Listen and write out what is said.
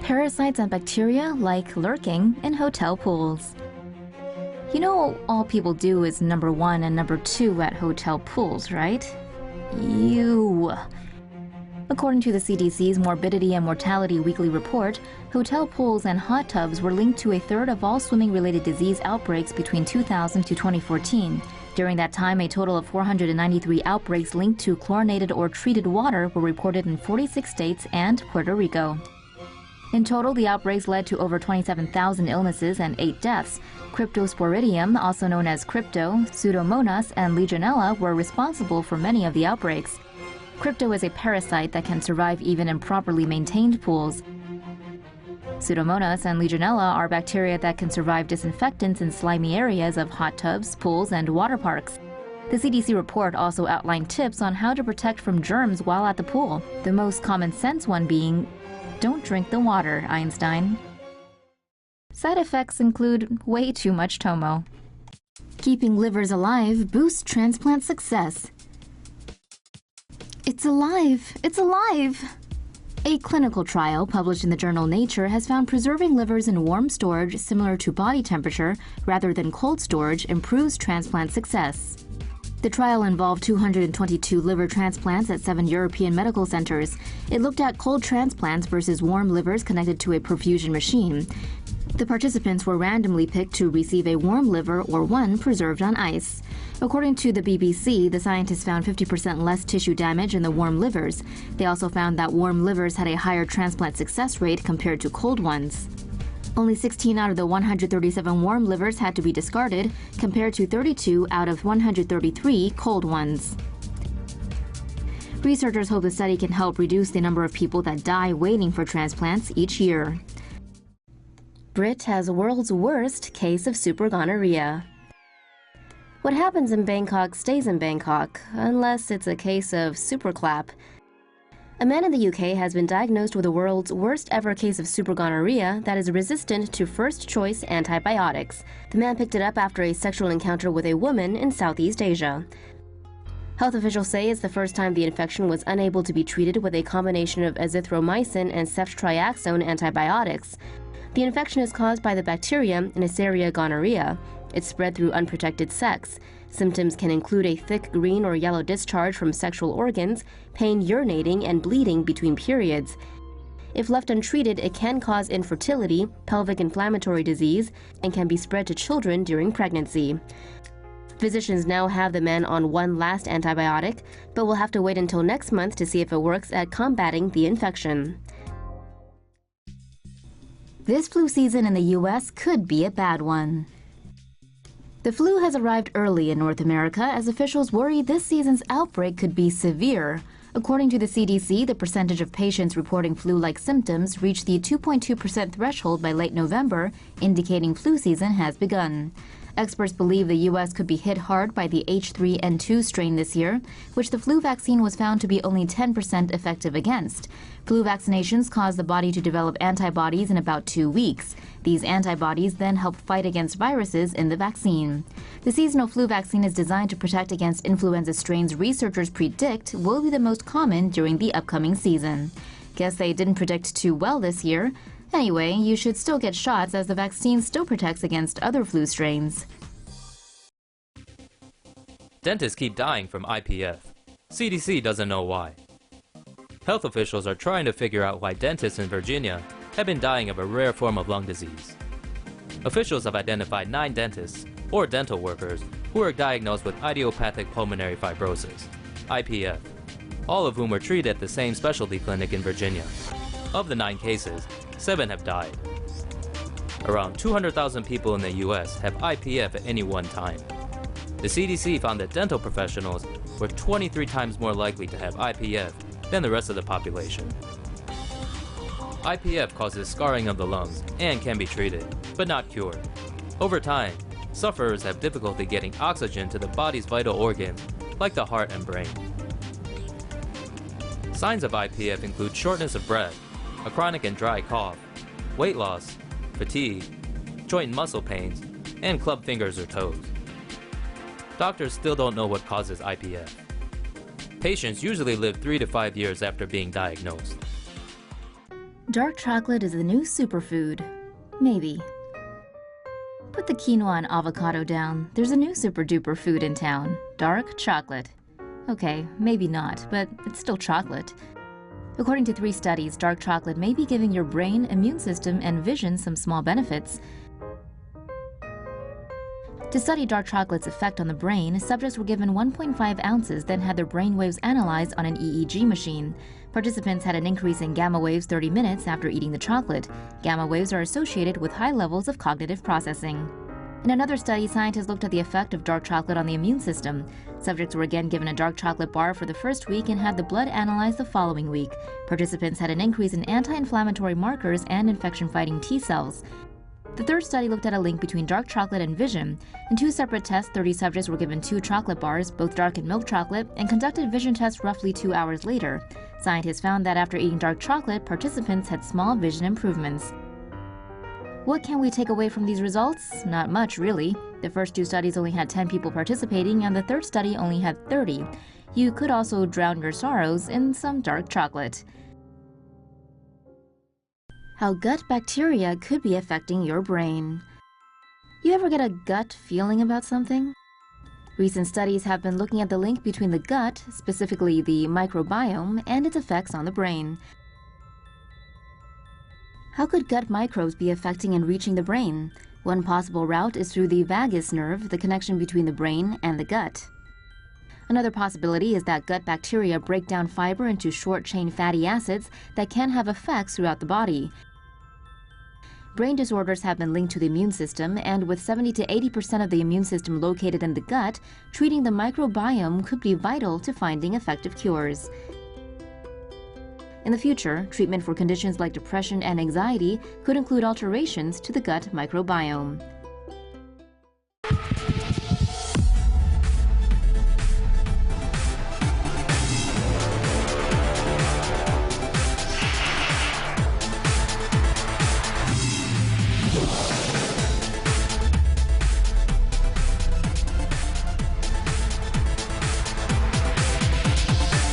Parasites and bacteria like lurking in hotel pools. You know all people do is number 1 and number 2 at hotel pools, right? Ew. According to the CDC's Morbidity and Mortality Weekly Report, hotel pools and hot tubs were linked to a third of all swimming-related disease outbreaks between 2000 to 2014. During that time, a total of 493 outbreaks linked to chlorinated or treated water were reported in 46 states and Puerto Rico. In total, the outbreaks led to over 27,000 illnesses and 8 deaths. Cryptosporidium, also known as crypto, Pseudomonas, and Legionella were responsible for many of the outbreaks. Crypto is a parasite that can survive even in properly maintained pools. Pseudomonas and Legionella are bacteria that can survive disinfectants in slimy areas of hot tubs, pools, and water parks. The CDC report also outlined tips on how to protect from germs while at the pool, the most common sense one being, don't drink the water, Einstein. Side effects include way too much Tomo. Keeping livers alive boosts transplant success. It's alive! It's alive! A clinical trial published in the journal Nature has found preserving livers in warm storage similar to body temperature rather than cold storage improves transplant success. The trial involved 222 liver transplants at 7 European medical centers. It looked at cold transplants versus warm livers connected to a perfusion machine. The participants were randomly picked to receive a warm liver or one preserved on ice. According to the BBC, the scientists found 50% less tissue damage in the warm livers. They also found that warm livers had a higher transplant success rate compared to cold ones. Only 16 out of the 137 warm livers had to be discarded, compared to 32 out of 133 cold ones. Researchers hope the study can help reduce the number of people that die waiting for transplants each year. Brit has world's worst case of super gonorrhea. What happens in Bangkok stays in Bangkok, unless it's a case of super clap. A man in the UK has been diagnosed with the world's worst ever case of super gonorrhea that is resistant to first-choice antibiotics. The man picked it up after a sexual encounter with a woman in Southeast Asia. Health officials say it's the first time the infection was unable to be treated with a combination of azithromycin and ceftriaxone antibiotics. The infection is caused by the bacterium Neisseria gonorrhea. It's spread through unprotected sex. Symptoms can include a thick green or yellow discharge from sexual organs, pain urinating, and bleeding between periods. If left untreated, it can cause infertility, pelvic inflammatory disease, and can be spread to children during pregnancy. Physicians now have the man on one last antibiotic, but will have to wait until next month to see if it works at combating the infection. This flu season in the U.S. could be a bad one. The flu has arrived early in North America as officials worry this season's outbreak could be severe. According to the CDC, the percentage of patients reporting flu-like symptoms reached the 2.2% threshold by late November, indicating flu season has begun. Experts believe the U.S. could be hit hard by the H3N2 strain this year, which the flu vaccine was found to be only 10% effective against. Flu vaccinations cause the body to develop antibodies in about 2 weeks. These antibodies then help fight against viruses in the vaccine. The seasonal flu vaccine is designed to protect against influenza strains researchers predict will be the most common during the upcoming season. Guess they didn't predict too well this year. Anyway, you should still get shots as the vaccine still protects against other flu strains. Dentists keep dying from IPF. CDC doesn't know why. Health officials are trying to figure out why dentists in Virginia have been dying of a rare form of lung disease. Officials have identified 9 dentists, or dental workers, who are diagnosed with idiopathic pulmonary fibrosis, IPF, all of whom were treated at the same specialty clinic in Virginia. Of the 9 cases, 7 have died. Around 200,000 people in the US have IPF at any one time. The CDC found that dental professionals were 23 times more likely to have IPF than the rest of the population. IPF causes scarring of the lungs and can be treated, but not cured. Over time, sufferers have difficulty getting oxygen to the body's vital organs, like the heart and brain. Signs of IPF include shortness of breath, a chronic and dry cough, weight loss, fatigue, joint and muscle pains, and club fingers or toes. Doctors still don't know what causes IPF. Patients usually live 3 to 5 years after being diagnosed. Dark chocolate is the new superfood. Maybe. Put the quinoa and avocado down. There's a new super-duper food in town. Dark chocolate. Okay, maybe not, but it's still chocolate. According to 3 studies, dark chocolate may be giving your brain, immune system, and vision some small benefits. To study dark chocolate's effect on the brain, subjects were given 1.5 ounces, then had their brain waves analyzed on an EEG machine. Participants had an increase in gamma waves 30 minutes after eating the chocolate. Gamma waves are associated with high levels of cognitive processing. In another study, scientists looked at the effect of dark chocolate on the immune system. Subjects were again given a dark chocolate bar for the first week and had the blood analyzed the following week. Participants had an increase in anti-inflammatory markers and infection-fighting T cells. The third study looked at a link between dark chocolate and vision. In 2 separate tests, 30 subjects were given 2 chocolate bars, both dark and milk chocolate, and conducted vision tests roughly 2 hours later. Scientists found that after eating dark chocolate, participants had small vision improvements. What can we take away from these results? Not much, really. The first 2 studies only had 10 people participating, and the third study only had 30. You could also drown your sorrows in some dark chocolate. How gut bacteria could be affecting your brain. You ever get a gut feeling about something? Recent studies have been looking at the link between the gut, specifically the microbiome, and its effects on the brain. How could gut microbes be affecting and reaching the brain? One possible route is through the vagus nerve, the connection between the brain and the gut. Another possibility is that gut bacteria break down fiber into short-chain fatty acids that can have effects throughout the body. Brain disorders have been linked to the immune system, and with 70 to 80% of the immune system located in the gut, treating the microbiome could be vital to finding effective cures. In the future, treatment for conditions like depression and anxiety could include alterations to the gut microbiome.